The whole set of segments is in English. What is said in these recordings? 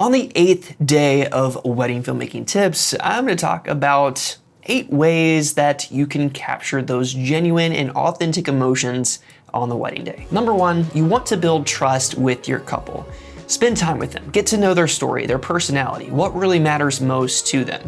On the 8th day of wedding filmmaking tips, I'm going to talk about 8 ways that you can capture those genuine and authentic emotions on the wedding day. Number 1, you want to build trust with your couple. Spend time with them, get to know their story, their personality, what really matters most to them.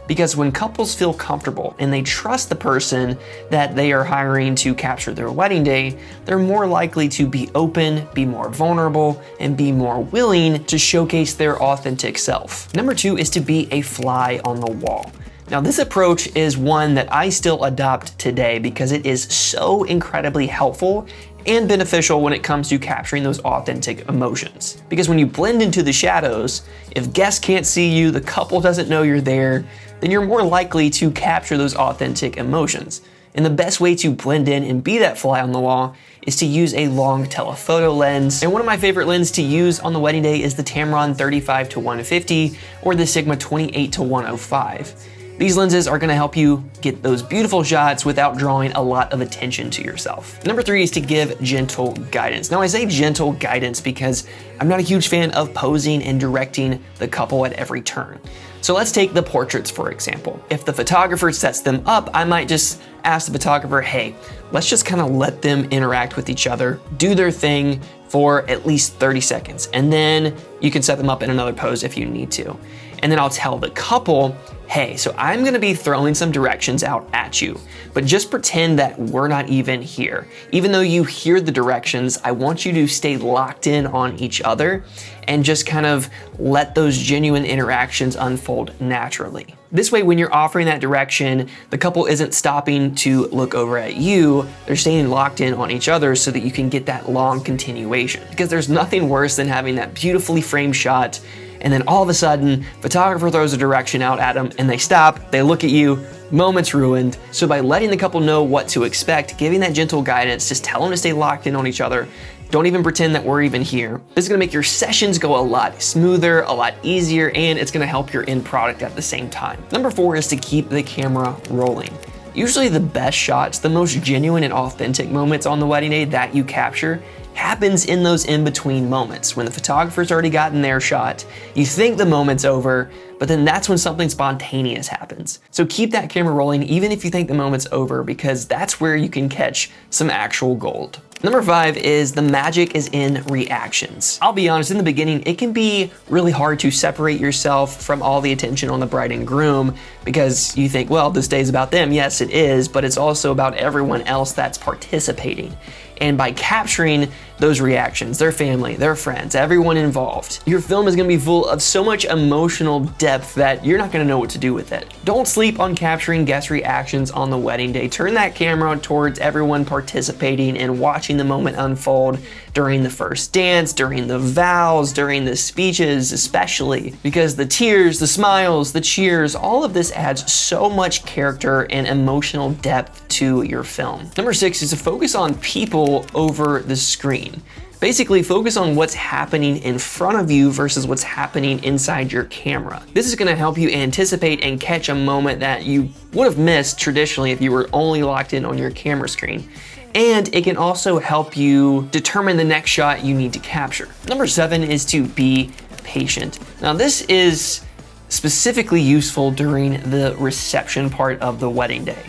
Because when couples feel comfortable and they trust the person that they are hiring to capture their wedding day, they're more likely to be open, be more vulnerable, and be more willing to showcase their authentic self. Number 2 is to be a fly on the wall. Now, this approach is one that I still adopt today because it is so incredibly helpful and beneficial when it comes to capturing those authentic emotions. Because when you blend into the shadows, if guests can't see you, the couple doesn't know you're there, then you're more likely to capture those authentic emotions. And the best way to blend in and be that fly on the wall is to use a long telephoto lens. And one of my favorite lenses to use on the wedding day is the Tamron 35-150 or the Sigma 28-105. These lenses are gonna help you get those beautiful shots without drawing a lot of attention to yourself. Number 3 is to give gentle guidance. Now, I say gentle guidance because I'm not a huge fan of posing and directing the couple at every turn. So let's take the portraits, for example. If the photographer sets them up, I might just ask the photographer, hey, let's just kind of let them interact with each other, do their thing for at least 30 seconds. And then you can set them up in another pose if you need to. And then I'll tell the couple, hey, so I'm gonna be throwing some directions out at you, but just pretend that we're not even here. Even though you hear the directions, I want you to stay locked in on each other and just kind of let those genuine interactions unfold naturally. This way, when you're offering that direction, the couple isn't stopping to look over at you, they're staying locked in on each other so that you can get that long continuation. Because there's nothing worse than having that beautifully framed shot and then all of a sudden, photographer throws a direction out at them and they stop, they look at you, moment's ruined. So by letting the couple know what to expect, giving that gentle guidance, just tell them to stay locked in on each other, don't even pretend that we're even here. This is gonna make your sessions go a lot smoother, a lot easier, and it's gonna help your end product at the same time. Number 4 is to keep the camera rolling. Usually the best shots, the most genuine and authentic moments on the wedding day that you capture happens in those in-between moments. When the photographer's already gotten their shot, you think the moment's over, but then that's when something spontaneous happens. So keep that camera rolling even if you think the moment's over, because that's where you can catch some actual gold. Number 5 is the magic is in reactions. I'll be honest, in the beginning, it can be really hard to separate yourself from all the attention on the bride and groom because you think, well, this day's about them. Yes, it is, but it's also about everyone else that's participating. And by capturing those reactions, their family, their friends, everyone involved, your film is gonna be full of so much emotional depth that you're not gonna know what to do with it. Don't sleep on capturing guest reactions on the wedding day. Turn that camera towards everyone participating and watching the moment unfold during the first dance, during the vows, during the speeches especially, because the tears, the smiles, the cheers, all of this adds so much character and emotional depth to your film. Number 6 is to focus on people over the screen. Basically, focus on what's happening in front of you versus what's happening inside your camera. This is gonna help you anticipate and catch a moment that you would have missed traditionally if you were only locked in on your camera screen. And it can also help you determine the next shot you need to capture. Number 7 is to be patient. Now, this is specifically useful during the reception part of the wedding day.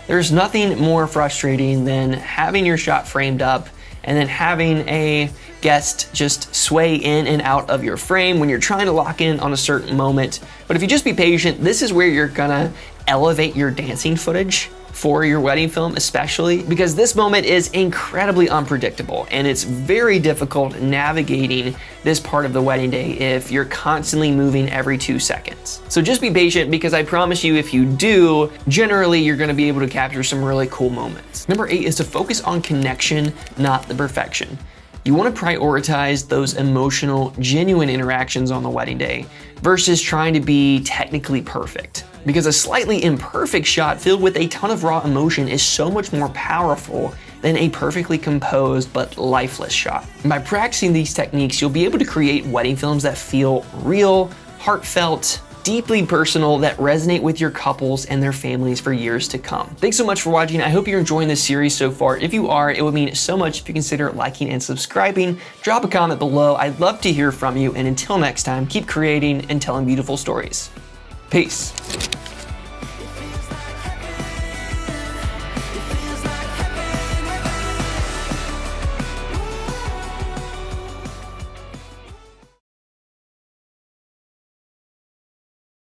There's nothing more frustrating than having your shot framed up and then having a guest just sway in and out of your frame when you're trying to lock in on a certain moment. But if you just be patient, this is where you're gonna elevate your dancing footage for your wedding film, especially because this moment is incredibly unpredictable and it's very difficult navigating this part of the wedding day if you're constantly moving every 2 seconds. So just be patient, because I promise you, if you do, generally you're gonna be able to capture some really cool moments. Number 8 is to focus on connection, not the perfection. You want to prioritize those emotional, genuine interactions on the wedding day versus trying to be technically perfect. Because a slightly imperfect shot filled with a ton of raw emotion is so much more powerful than a perfectly composed but lifeless shot. And by practicing these techniques, you'll be able to create wedding films that feel real, heartfelt, deeply personal that resonate with your couples and their families for years to come. Thanks so much for watching. I hope you're enjoying this series so far. If you are, it would mean so much if you consider liking and subscribing. Drop a comment below. I'd love to hear from you. And until next time, keep creating and telling beautiful stories. Peace.